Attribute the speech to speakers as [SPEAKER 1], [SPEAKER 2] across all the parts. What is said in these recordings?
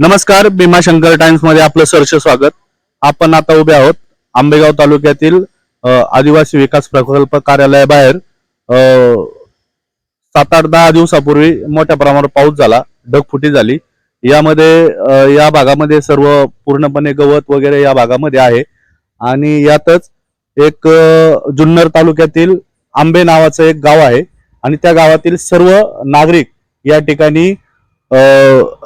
[SPEAKER 1] नमस्कार, भीमाशंकर टाइम्स मध्ये आपलं सहर्ष स्वागत. आपण आता उभे आहोत आंबेगाव तालुक्यातील आदिवासी विकास प्रकल्प कार्यालयाबाहेर. 7-8-10 दिवसापूर्वी मोठ्या प्रमाणावर पाऊस झाला, ढगफुटी झाली. यामध्ये या भागामध्ये सर्व पूर्णपणे गवत वगैरे या भागामध्ये आहे. आणि यातच एक जुन्नर तालुक्यातील आंबे नावाचं एक गाव आहे आणि त्या गावातील सर्व नागरिक या ठिकाणी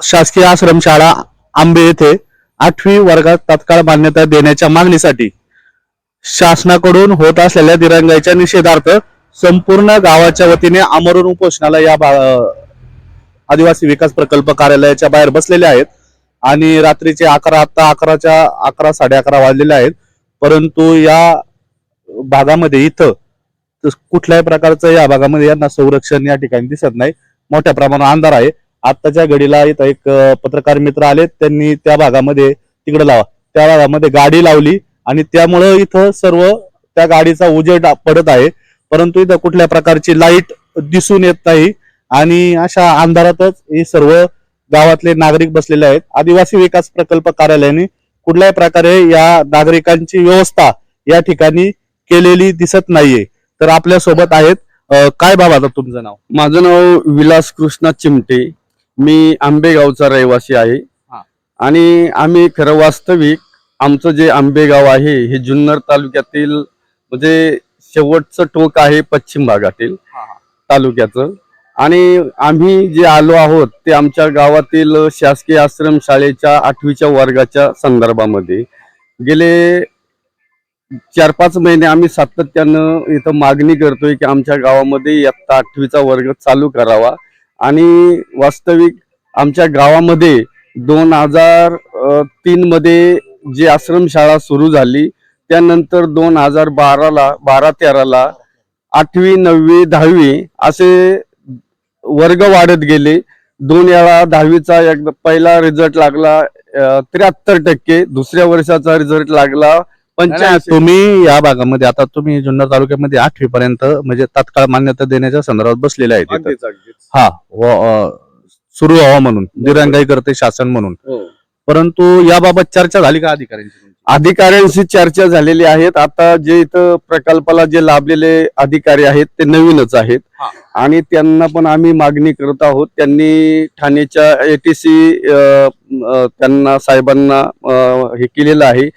[SPEAKER 1] शासकीय आश्रमशाळा आंबे येथे 8वी वर्गात तात्काळ मान्यता देण्याच्या मागणीसाठी शासनाकडून होत असलेल्या दिरंगाईच्या निषेधार्थ संपूर्ण गावाच्या वतीने आमरण उपोषणाला या आदिवासी विकास प्रकल्प कार्यालयाच्या बाहेर बसलेले आहेत. आणि रात्रीचे 11 साडे 11 वाजलेले आहेत. परंतु या भागामध्ये इथं कुठल्याही प्रकारचं या भागामध्ये यांना संरक्षण या ठिकाणी दिसत नाही. मोठ्या प्रमाणात अंधार आहे. आत्ताच्या घडीला इथं एक पत्रकार मित्र आले, त्यांनी त्या भागामध्ये त्या भागामध्ये गाडी लावली आणि त्यामुळे इथं सर्व त्या गाडीचा उजेड पडत आहे. परंतु इथं कुठल्या प्रकारची लाईट दिसून येत नाही आणि अशा अंधारातच हे सर्व गावातले नागरिक बसलेले आहेत. आदिवासी विकास प्रकल्प कार्यालयाने कुठल्याही प्रकारे या नागरिकांची व्यवस्था या ठिकाणी केलेली दिसत नाहीये. तर आपल्या सोबत आहेत, काय बाबा आता तुमचं नाव?
[SPEAKER 2] माझं नाव विलास कृष्णा चिमटे. मी आंबेगावचा रहिवासी आहे. आणि आम्ही खरं वास्तविक आमचं जे आंबेगाव आहे हे जुन्नर तालुक्यातील म्हणजे शेवटचं टोक आहे पश्चिम भागातील तालुक्याचं. आणि आम्ही जे आलो आहोत ते आमच्या गावातील शासकीय आश्रम शाळेच्या 8वीच्या वर्गाच्या संदर्भामध्ये गेले 4-5 महिने आम्ही सातत्यानं इथं मागणी करतोय की आमच्या गावामध्ये इयत्ता 8वीचा वर्ग चालू करावा. आणि वास्तविक आमच्या गावामध्ये 2003 मध्ये जी आश्रमशाळा सुरू झाली, त्यानंतर 2012-13ला 8वी 9वी 10वी असे वर्ग वाढत गेले. 2 वेळा 10वीचा एकदा पहिला रिझल्ट लागला 73%, दुसऱ्या वर्षाचा रिझल्ट लागला 85%.
[SPEAKER 1] तुम्ही या भागामध्ये आता तुम्ही जुन्नर तालुक्यामध्ये 8वी पर्यंत म्हणजे तात्काळ मान्यता देण्याच्या संदर्भात बसलेले आहेत. हा, सुरू व्हावा म्हणून दिरंगाई करते शासन म्हणून. परंतु याबाबत चर्चा झाली का अधिकाऱ्यांची?
[SPEAKER 2] अधिकाऱ्यांशी चर्चा झालेली आहेत. आता जे इथं प्रकल्पाला जे लाभलेले अधिकारी आहेत ते नवीनच आहेत आणि त्यांना पण आम्ही मागणी करत आहोत. त्यांनी ठाण्याच्या ATC त्यांना साहेबांना हे केलेलं आहे.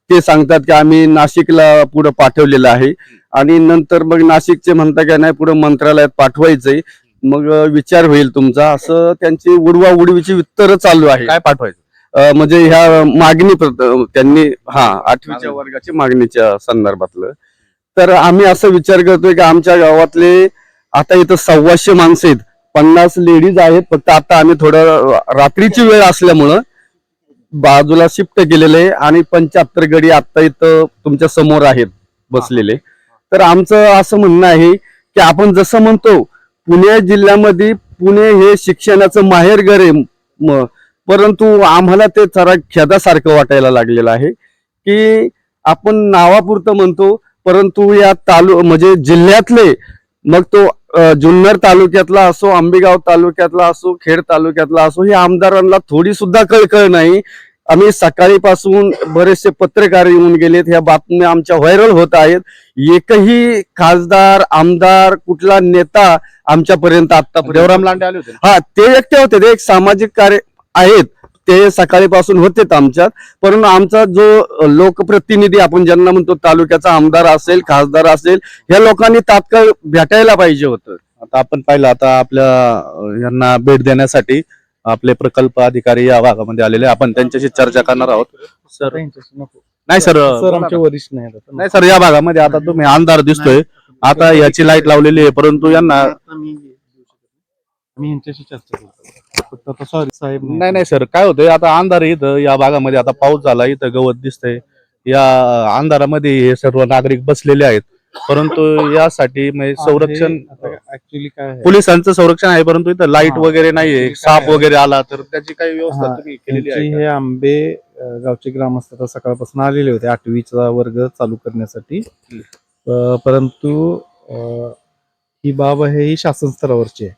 [SPEAKER 2] ते सांगतात की आम्ही नाशिकला पुढे पाठवलेलं आहे आणि नंतर मग नाशिकचे म्हणता की नाही पुढे मंत्रालयात पाठवायचंय, मग विचार होईल तुमचा, असं त्यांची उडवाउडवीची उत्तर चालू आहे.
[SPEAKER 1] काय पाठवायचं
[SPEAKER 2] म्हणजे ह्या मागणी त्यांनी 8वीच्या वर्गाची मागणीच्या संदर्भातलं. तर आम्ही असं विचार करतोय की आमच्या गावातले आता इथं 125 माणसं आहेत, 50 लेडीज आहेत. फक्त आता आम्ही थोडं रात्रीची वेळ असल्यामुळं बाजूला शिफ्ट केलेले आणि 75 गडी आता इथं तुमच्या समोर आहेत बसलेले. तर आमचं असं म्हणणं आहे की आपण जसं म्हणतो पुणे जिल्ह्यामध्ये पुणे हे शिक्षणाचं माहेरघर आहे, परंतु आम्हाला ते जरा खेदासारखं वाटायला लागलेलं आहे की आपण नावापुरतं म्हणतो, परंतु या म्हणजे जिल्ह्यातले, मग तो जुन्नर तालुक्यातला असो, आंबेगाव तालुक्यातला असो, खेड तालुक्यातला असो, हे आमदारांना थोडी सुद्धा कळकळ नाही. आम्ही सकाळीपासून बरेचसे पत्रकार येऊन गेलेत, ह्या बातम्या आमच्या व्हायरल होत आहेत. एकही खासदार आमदार कुठला नेता आमच्यापर्यंत आतापर्यंत.
[SPEAKER 1] देवराम लांडे आले होते.
[SPEAKER 2] ते एकटे होते, ते एक सामाजिक कार्य आहेत, ते सकाळीपासून होतेच आमच्यात. परंतु आमचा जो लोकप्रतिनिधी आपण ज्यांना म्हणतो तालुक्याचा आमदार असेल, खासदार असेल, या लोकांनी तात्काळ भेटायला पाहिजे होतं.
[SPEAKER 1] आता आपण पाहिलं, आता आपल्या यांना भेट देण्यासाठी आपले प्रकल्प अधिकारी या भागामध्ये आलेले, आपण त्यांच्याशी चर्चा करणार आहोत. सर नाही सर,
[SPEAKER 3] आमचे वरिष्ठ
[SPEAKER 1] नाही सर, या भागामध्ये आता तुम्ही अंधार दिसतोय, आता याची लाईट लावलेली आहे, परंतु यांना
[SPEAKER 3] मी यांच्याशी चर्चा करतो. फक्त आता सॉरी साहेब.
[SPEAKER 1] नाही सर, काय होतंय आता अंधार इथं या भागामध्ये, आता पाऊस झाला, इथं गवत दिसतंय, या अंधारामध्ये हे सर्व नागरिक बसलेले आहेत. परंतु यासाठी संरक्षण
[SPEAKER 3] ऍक्च्युली काय आहे,
[SPEAKER 1] पोलिसांचं संरक्षण आहे, परंतु इथं लाईट वगैरे नाहीये. साप वगैरे आला तर त्याची काही व्यवस्था तुम्ही केलेली आहे
[SPEAKER 3] हे आंबे गावचे ग्रामस्थ आता सकाळपासून आलेले होते 8वीचा वर्ग चालू करण्यासाठी. परंतु ही बाब आहे ही शासन स्तरावरची आहे.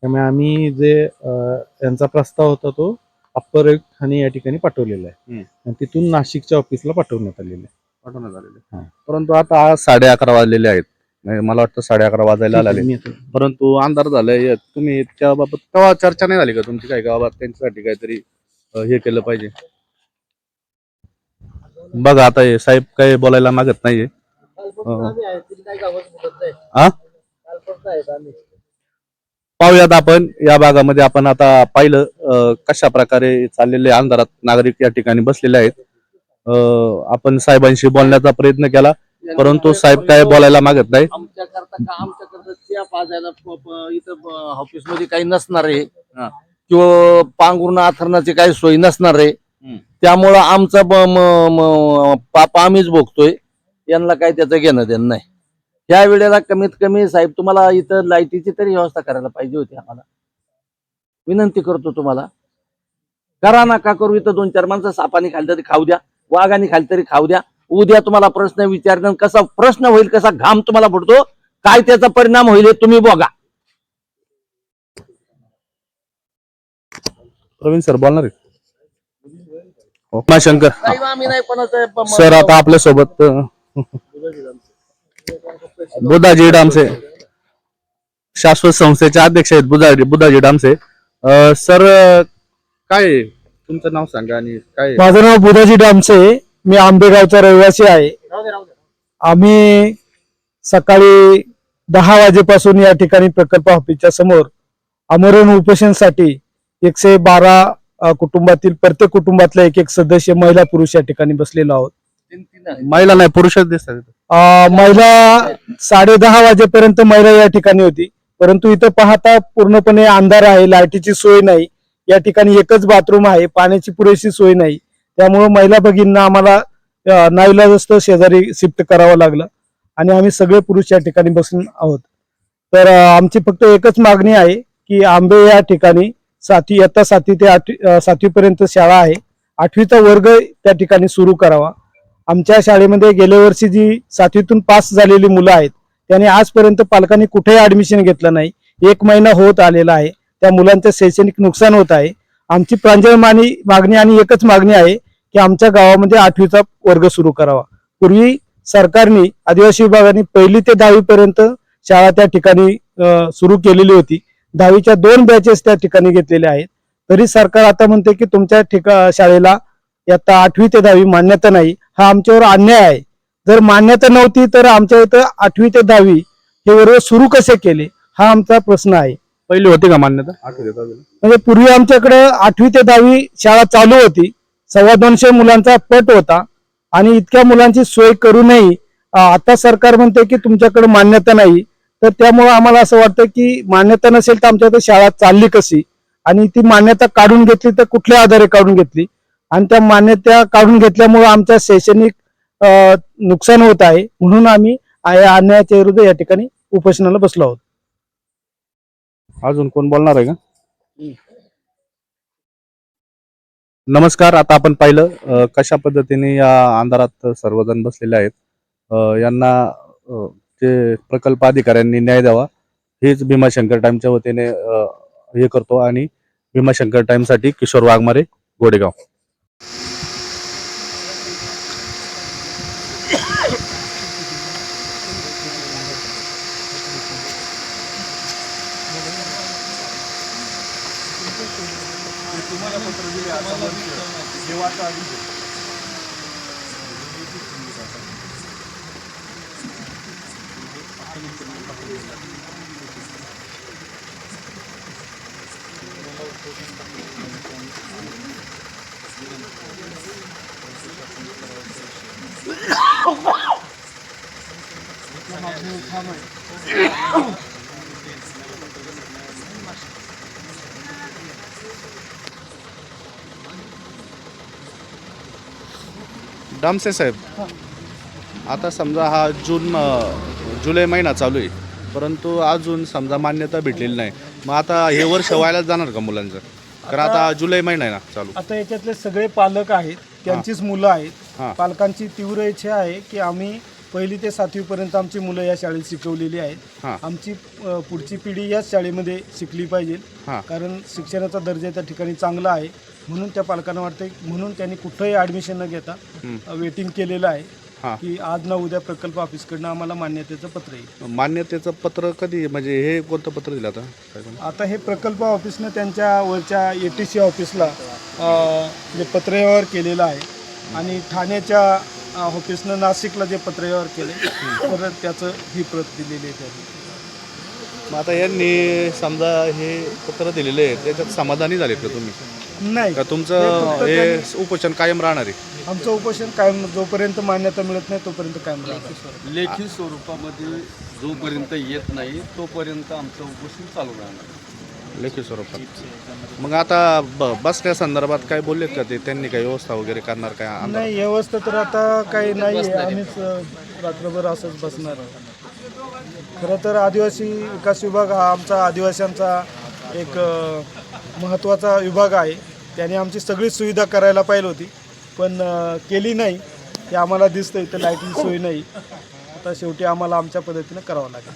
[SPEAKER 3] त्यामुळे आम्ही जे यांचा प्रस्ताव होता तो अप्पर ठाणे या ठिकाणी पाठवलेलं आहे
[SPEAKER 1] हम्म.
[SPEAKER 3] आणि तिथून नाशिकच्या ऑफिसला पाठवण्यात आलेलं आहे.
[SPEAKER 1] पाठवण्यात आलेले
[SPEAKER 3] हा.
[SPEAKER 1] परंतु आता आज 11:30 वाजलेले आहेत. म्हणजे मला वाटतं 11:30 वाजायला आले
[SPEAKER 3] मी आता-
[SPEAKER 1] परंतु अंधार झालाय. तुम्ही त्याबाबत तेव्हा चर्चा नाही झाली का तुमची काय गावात त्यांच्यासाठी काहीतरी हे केलं पाहिजे? बघा आता हे साहेब काही बोलायला मागत नाहीये. हा? पाहूयात आपण या भागामध्ये आपण आता पाहिलं कशा प्रकारे चाललेले अंधारात नागरिक या ठिकाणी बसलेले आहेत. आपण साहेबांशी बोलण्याचा प्रयत्न केला परंतु साहेब काय बोलायला मागत नाही.
[SPEAKER 4] आमच्याकडे त्या पाजायला इथं ऑफिसमध्ये काही नसणार आहे किंवा पांघरून आथरणाची काही सोय नसणार आहे. त्यामुळं आमचा पाप आम्हीच भोगतोय. यांना काही त्याचं घेणं देणं नाही. या वेळेला कमीत कमी साहेब तुम्हाला इथं लाईटीची तरी व्यवस्था करायला पाहिजे होती. आम्हाला विनंती करतो तुम्हाला करा ना का करू. इथं 2-4 माणसं सापाने खाली तरी खाऊ द्या, वाघाने खाली तरी खाऊ द्या. उद्या तुम्हाला प्रश्न विचारणार कसा प्रश्न होईल, कसा घाम तुम्हाला फुटतो, काय त्याचा परिणाम होईल हे तुम्ही बघा.
[SPEAKER 1] प्रवीण सर बोलणार आहे. शंकर
[SPEAKER 4] साहेब आम्ही नाही कोणाचं
[SPEAKER 1] सर आता आपल्या सोबत बुधाजी डामसे शाश्वत संस्थेचे अध्यक्ष आहेत. बुधाजी डामसे सर काय तुमचं नाव सांगा आणि काय?
[SPEAKER 5] माझं नाव बुधाजी डामसे. मी आंबेगावचा रहिवासी आहे. आम्ही सकाळी 10 वाजेपासून या ठिकाणी प्रकल्प ऑफिसच्या समोर आमरण उपोषणासाठी 112 कुटुंबातील प्रत्येक कुटुंबातल्या एक सदस्य महिला पुरुष या ठिकाणी बसलेलो आहोत.
[SPEAKER 1] महिला नाही पुरुषच दिसतात.
[SPEAKER 5] महिला 10:30 वाजेपर्यंत महिला या ठिकाणी होती परंतु इथं पाहता पूर्णपणे अंधार आहे. लाईटीची सोय नाही. या ठिकाणी एकच बाथरूम आहे. पाण्याची पुरेशी सोय नाही. त्यामुळे महिला भगिनींना आम्हाला नाईलाजास्त शेजारी शिफ्ट करावं लागलं आणि आम्ही सगळे पुरुष या ठिकाणी बसून आहोत. तर आमची फक्त एकच मागणी आहे की आंबे या ठिकाणी इयत्ता 7वी ते 7वी पर्यंत शाळा आहे. 8वीचा वर्ग त्या ठिकाणी सुरू करावा. आमच्या शाळेमध्ये गेल्या वर्षी जी 7वीतून पास झालेली मुलं आहेत त्यांनी आजपर्यंत पालकांनी कुठेही ऍडमिशन घेतलं नाही. 1 महिना होत आलेला आहे. त्या मुलांचं शैक्षणिक नुकसान होत आहे. आमची प्रांजळ मागणी आणि एकच मागणी आहे की आमच्या गावामध्ये 8वीचा वर्ग सुरू करावा. पूर्वी सरकारने आदिवासी विभागाने 1ली ते 10वी पर्यंत शाळा त्या ठिकाणी सुरू केलेली होती. 10वीच्या 2 बॅचेस त्या ठिकाणी घेतलेल्या आहेत. तरी सरकार आता म्हणते की तुमच्या शाळेला इयत्ता 8वी ते 10वी मान्यता नाही. हा आमच्यावर अन्याय आहे. जर मान्यता नव्हती तर आमच्या इथं 8वी ते 10वी हे वर्ग सुरू कसे केले हा आमचा प्रश्न आहे.
[SPEAKER 1] पहिली होती का मान्यता?
[SPEAKER 5] म्हणजे पूर्वी आमच्याकडे 8वी ते 10वी शाळा चालू होती. 250 मुलांचा पट होता आणि इतक्या मुलांची सोय करूनही आता सरकार म्हणते की तुमच्याकडे मान्यता नाही. तर त्यामुळे आम्हाला असं वाटतं की मान्यता नसेल तर आमच्या इथं शाळा चालली कशी आणि ती मान्यता काढून घेतली तर कुठल्या आधारे काढून घेतली आणि त्या मान्यता काढून घेतल्यामुळे आमच्या शैक्षणिक नुकसान होत आहे. म्हणून आम्ही या अन्यायाच्या विरुद्ध या ठिकाणी उपोषणाला बसलो आहोत.
[SPEAKER 1] अजून कोण बोलणार आहे का? नमस्कार. आता आपण पाहिलं कशा पद्धतीने या अंधारात सर्वजण बसलेले आहेत. यांना जे प्रकल्प अधिकाऱ्यांनी न्याय द्यावा हेच भीमाशंकर टाइमच्या वतीने हे करतो आणि भीमाशंकर टाइम साठी किशोर वाघमारे, गोडेगाव. डामसे साहेब, आता समजा हा जुलै महिना चालू आहे परंतु अजून समजा मान्यता भेटलेली नाही. मग आता हे वर्ष व्हायला जाणार का मुलांचं? कारण आता जुलै महिना आहे ना चालू.
[SPEAKER 5] आता याच्यातले सगळे पालक आहेत, त्यांचीच मुलं आहेत.
[SPEAKER 1] हां.
[SPEAKER 5] पालकांची तीव्र इच्छा आहे की आम्ही पहिली ते 7वी पर्यंत आमची मुलं या शाळेत शिकवलेली
[SPEAKER 1] हा.
[SPEAKER 5] आहेत. आमची पुढची पिढी याच शाळेमध्ये शिकली पाहिजे,
[SPEAKER 1] हा.
[SPEAKER 5] कारण शिक्षणाचा दर्जा त्या ठिकाणी चांगला आहे. म्हणून त्या पालकांना वाटते, म्हणून त्यांनी कुठंही ॲडमिशन न घेता वेटिंग केलेलं आहे
[SPEAKER 1] हा.
[SPEAKER 5] की आज ना उद्या प्रकल्प ऑफिसकडनं आम्हाला मान्यतेचं पत्र येईल.
[SPEAKER 1] मान्यतेचं पत्र कधी, म्हणजे हे कोणतं पत्र दिलं आता काय सांगू?
[SPEAKER 5] आता हे प्रकल्प ऑफिसनं त्यांच्या वरच्या ATC ऑफिसला जे पत्रव्यवहार केलेलं आहे आणि ठाण्याच्या ऑफिसनं नाशिकला जे पत्रव्यवहार केले तर त्याचं ही प्रत दिलेली आहे त्यांनी.
[SPEAKER 1] मग आता यांनी समजा हे पत्र दिलेले आहे त्याच्यात समाधानी झाले का तुम्ही,
[SPEAKER 5] नाही,
[SPEAKER 1] का
[SPEAKER 5] हे
[SPEAKER 1] तुमचं
[SPEAKER 5] फक्त
[SPEAKER 1] हे उपोषण कायम राहणार आहे?
[SPEAKER 5] आमचं उपोषण कायम, जोपर्यंत मान्यता मिळत नाही तोपर्यंत कायम राहणार.
[SPEAKER 2] लेखी स्वरूपामध्ये जोपर्यंत येत नाही तोपर्यंत आमचं उपोषण चालू राहणार.
[SPEAKER 1] लेखी स्वरूपात. मग आता बसच्या संदर्भात काय बोललेत का ते, त्यांनी काही व्यवस्था वगैरे करणार काय आंदोलन?
[SPEAKER 5] नाही, व्यवस्था तर आता काही नाही आहे. आम्हीच रात्रभर असंच बसणार आहोत. खरं तर आदिवासी विकास विभाग हा आमचा आदिवासींचा एक महत्त्वाचा विभाग आहे. त्याने आमची सगळी सुविधा करायला पाहिजे होती, पण केली नाही. ते आम्हाला दिसतं इथं लाईटची सोय नाही. आता शेवटी आम्हाला आमच्या पद्धतीनं करावं लागेल.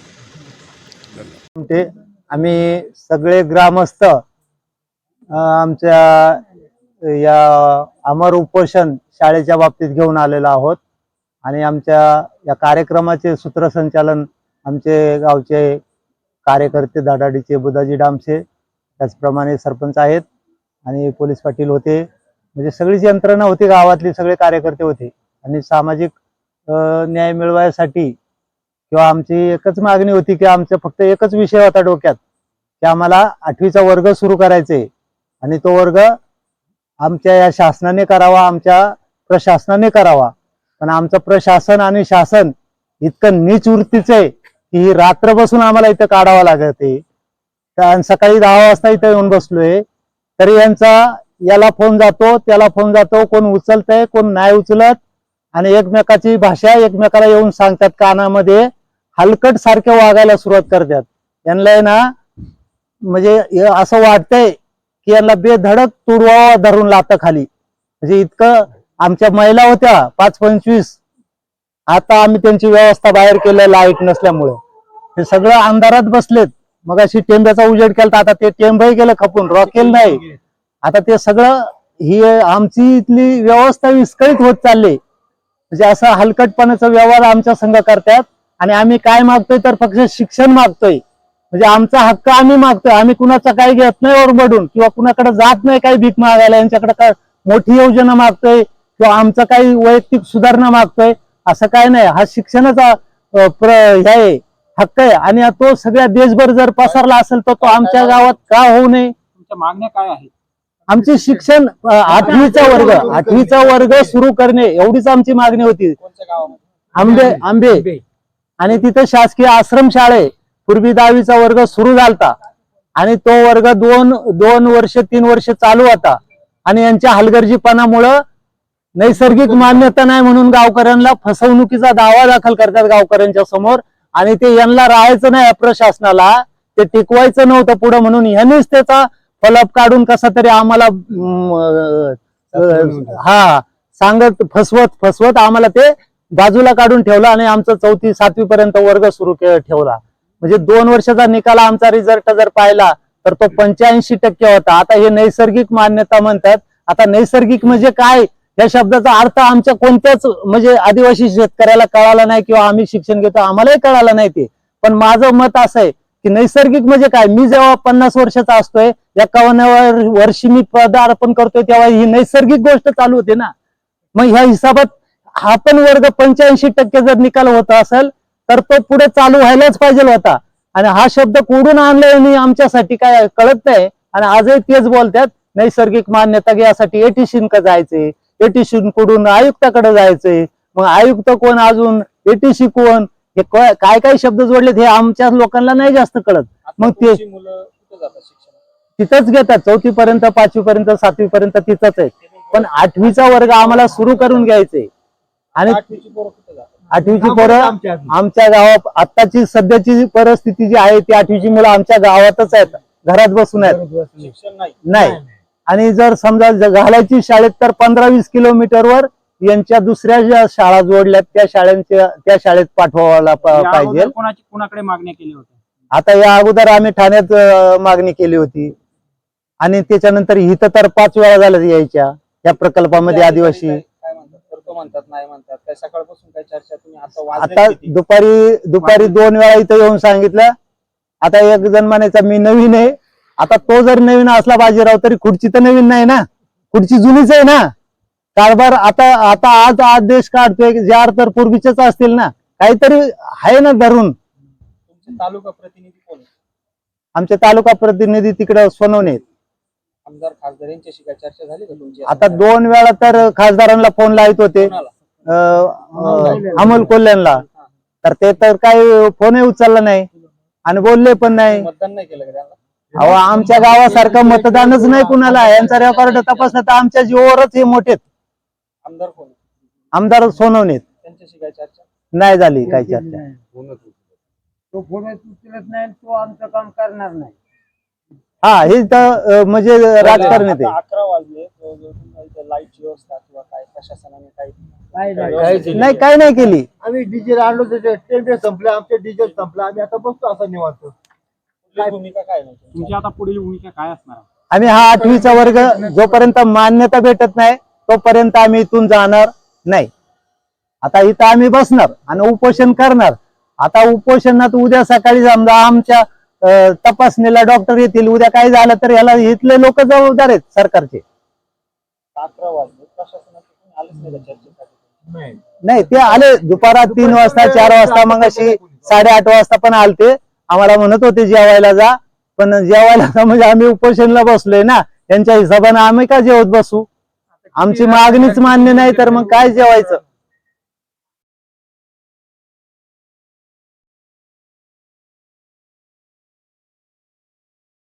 [SPEAKER 6] ते आम्ही सगळे ग्रामस्थ आमच्या या अमर उपोषण शाळेच्या बाबतीत घेऊन आलेलो आहोत आणि आमच्या या कार्यक्रमाचे सूत्रसंचालन आमचे गावचे कार्यकर्ते धडाडीचे बुधाजी डामसे, त्याचप्रमाणे सरपंच आहेत आणि पोलीस पाटील होते, म्हणजे सगळीच यंत्रणा होती, गावातली सगळे कार्यकर्ते होते. आणि सामाजिक न्याय मिळवायसाठी किंवा आमची एकच मागणी होती की आमचं फक्त एकच विषय होता डोक्यात की आम्हाला 8वीचा वर्ग सुरू करायचे आणि तो वर्ग आमच्या या शासनाने करावा, आमच्या प्रशासनाने करावा. पण आमचं प्रशासन आणि शासन इतकं नीच वृत्तीचं आहे की ही रात्र बसून आम्हाला इथं काढावं लागत आहे. सकाळी 10 वाजता इथं येऊन बसलोय तरी यांचा याला फोन जातो त्याला फोन जातो, कोण उचलतंय कोण नाही उचलत आणि एकमेकाची भाषा एकमेकाला येऊन सांगतात कानामध्ये, हलकट सारखे वागायला सुरुवात करतात. यांना ना म्हणजे असं वाटतंय की यांना बेधडक तुडवा धरून लातं खाली. म्हणजे इतकं आमच्या महिला होत्या 5-25, आता आम्ही त्यांची व्यवस्था बाहेर केलं लाईट नसल्यामुळं. हे सगळं अंधारात बसलेत. मग अशी टेंब्याचा उजेड केला, आता ते टेंबही गेलं खपून, रॉकेल नाही. आता ते सगळं ही आमची इथली व्यवस्था विस्कळीत होत चालली. म्हणजे असं हलकटपणाचा व्यवहार आमच्या संघ करतात आणि आम्ही काय मागतोय तर फक्त शिक्षण मागतोय. म्हणजे आमचा हक्क आम्ही मागतोय, आम्ही कुणाचा काही घेत नाही ओरबडून किंवा कुणाकडे जात नाही काही भीक मागायला, यांच्याकडे काय मोठी योजना मागतोय किंवा आमचं काही वैयक्तिक सुधारणा मागतोय असं काय नाही. हा शिक्षणाचा हे हक्क आहे आणि तो सगळ्या देशभर जर पसरला असेल तर तो आमच्या गावात का होऊ नये.
[SPEAKER 7] तुमच्या मागण्या काय आहेत?
[SPEAKER 6] आमचे शिक्षण 8वीचा वर्ग सुरू करणे एवढीच आमची मागणी होती.
[SPEAKER 7] कोणत्या गावामध्ये?
[SPEAKER 6] आंबे आणि तिथं शासकीय आश्रमशाळे पूर्वी 10वीचा वर्ग सुरू झालता आणि तो वर्ग 2 वर्ष 3 वर्ष चालू होता आणि यांच्या हलगर्जीपणामुळं नैसर्गिक मान्यता नाही म्हणून गावकऱ्यांना फसवणुकीचा दावा दाखल करतात गावकऱ्यांच्या समोर आणि ते यांना राहायचं नाही प्रशासनाला, ते टिकवायचं नव्हतं पुढे म्हणून यांनीच त्याचा फलप काढून कसा तरी आम्हाला सांगत फसवत आम्हाला ते बाजूला काढून ठेवलं आणि आमचं 4थी 7वी पर्यंत वर्ग सुरू ठेवला. म्हणजे 2 वर्षाचा निकाल आमचा रिझल्ट जर पाहिला तर तो 85% होता. आता हे नैसर्गिक मान्यता म्हणतात. आता नैसर्गिक म्हणजे काय या शब्दाचा अर्थ आमच्या कोणत्याच म्हणजे आदिवासी शेतकऱ्याला कळाला नाही किंवा आम्ही शिक्षण घेतो आम्हालाही कळालं नाही ते. पण माझं मत असं आहे की नैसर्गिक म्हणजे काय, मी जेव्हा 50 वर्षाचा असतोय 51व्या वर्षी मी पदार्पण करतोय तेव्हा ही नैसर्गिक गोष्ट चालू होते ना. मग ह्या हिसाबात हा पण वर्ग 85% जर निकाल होत असेल तर तो पुढे चालू व्हायलाच पाहिजे होता आणि हा शब्द कोडून आणलाय आमच्यासाठी काय कळत नाही. आणि आजही तेच बोलतात नैसर्गिक मान्यता घ्यायसाठी ATC जायचे, ATC कडून आयुक्ताकडे जायचंय, मग आयुक्त कोण अजून ATC कोण, हे काय काय शब्द जोडलेत हे आमच्या लोकांना नाही जास्त कळत. मग ते
[SPEAKER 7] मुलं कुठं जातात शिक्षण?
[SPEAKER 6] तिथंच घेतात 4थी पर्यंत 5वी पर्यंत 7वी पर्यंत तिथंच आहे. पण 8वीचा वर्ग आम्हाला सुरू करून घ्यायचे आणि
[SPEAKER 7] 8वीची पोरं कुठं जातात?
[SPEAKER 6] 8वीची पोरं आमच्या गावात आत्ताची सध्याची परिस्थिती जी आहे ती 8वीची मुलं आमच्या गावातच आहेत, घरात बसून आहेत.
[SPEAKER 7] शिक्षण नाही.
[SPEAKER 6] नाही आणि जर समजा घालायची शाळेत तर 15-20 किलोमीटरवर यांच्या दुसऱ्या ज्या शाळा जोडल्यात त्या शाळेत पाठवायला पाहिजे.
[SPEAKER 7] कुणाकडे मागण्या केल्या होत्या?
[SPEAKER 6] आता या अगोदर आम्ही ठाण्यात मागणी केली होती आणि त्याच्यानंतर इथं तर 5 वेळा झालं यायच्या या प्रकल्पामध्ये आदिवासी.
[SPEAKER 7] काय म्हणतात? करतो म्हणतात, नाही म्हणतात, काय सकाळपासून काय चर्चा? तुम्ही आता वाजले
[SPEAKER 6] आता
[SPEAKER 7] किती?
[SPEAKER 6] दुपारी 2 वेळा इथं येऊन सांगितलं. आता एक जण म्हणायचा मी नवीन आहे. आता तो जर नवीन असला बाजीराव तरी खुर्ची तर नवीन नाही ना, खुर्ची जुनीच आहे ना. कारभार आता आज आदेश काढतोय ज्या तर पूर्वीचेच असतील ना, काहीतरी आहे ना धरून.
[SPEAKER 7] तुमचे तालुका प्रतिनिधी कोण आहे?
[SPEAKER 6] आमचे तालुका प्रतिनिधी तिकडे सोनवणे आहेत.
[SPEAKER 7] आमदार खासदार यांच्याशी काय चर्चा झाली का तुमची?
[SPEAKER 6] आता 2 वेळा तर खासदारांना फोन लावत होते, अमोल कोल्ह्यांना, तर ते तर काही फोनही उचलला नाही आणि बोलले पण नाही.
[SPEAKER 7] मतदान नाही केलं का त्यांना?
[SPEAKER 6] अहो आमच्या गावासारखं मतदानच नाही कुणाला. यांचा रेकॉर्ड तपासला तर आमच्या जीवावरच हे मोठे
[SPEAKER 7] आमदार कोण आहे?
[SPEAKER 6] आमदार सोनवणे.
[SPEAKER 7] त्यांच्याशी काय चर्चा?
[SPEAKER 6] नाही झाली काही चर्चा.
[SPEAKER 5] तो फोन उचलत नाही, तो आमचं काम करणार नाही.
[SPEAKER 6] हा हे तर म्हणजे राजकारण आहे ते.
[SPEAKER 7] आता 11 वाजले, लाईटची व्यवस्था किंवा काय प्रशासनाने काही
[SPEAKER 6] नाही काही नाही केली.
[SPEAKER 4] आम्ही डिझेल आणलो, टेंडर संपलं, आमचं डिझेल संपलं, आम्ही आता बघतो असं निवांत.
[SPEAKER 7] भूमिका काय नाही तुमची? आता पुढील भूमिका काय असणार?
[SPEAKER 6] आम्ही हा 8वीचा वर्ग जोपर्यंत मान्यता भेटत नाही तोपर्यंत आम्ही इथून जाणार नाही. आता इथं आम्ही बसणार आणि उपोषण करणार. आता उपोषणात उद्या सकाळी समजा आमच्या तपासणीला डॉक्टर येतील, उद्या काय झालं तर याला इथले लोक जबाबदार आहेत सरकारचे.
[SPEAKER 7] 11 वाजले, प्रशासनाचे कोणी आलेच नाही का चर्चेसाठी?
[SPEAKER 6] नाही ते आले दुपारा 3 वाजता 4 वाजता, मग अशी 8:30 वाजता पण आलते. आम्हाला म्हणत होते जेवायला जा, पण जेवायला म्हणजे आम्ही उपोषणला बसलोय ना, त्यांच्या हिशोबाने आम्ही का जेवत बसू? आमची मागणीच मान्य नाही तर मग काय जेवायचं?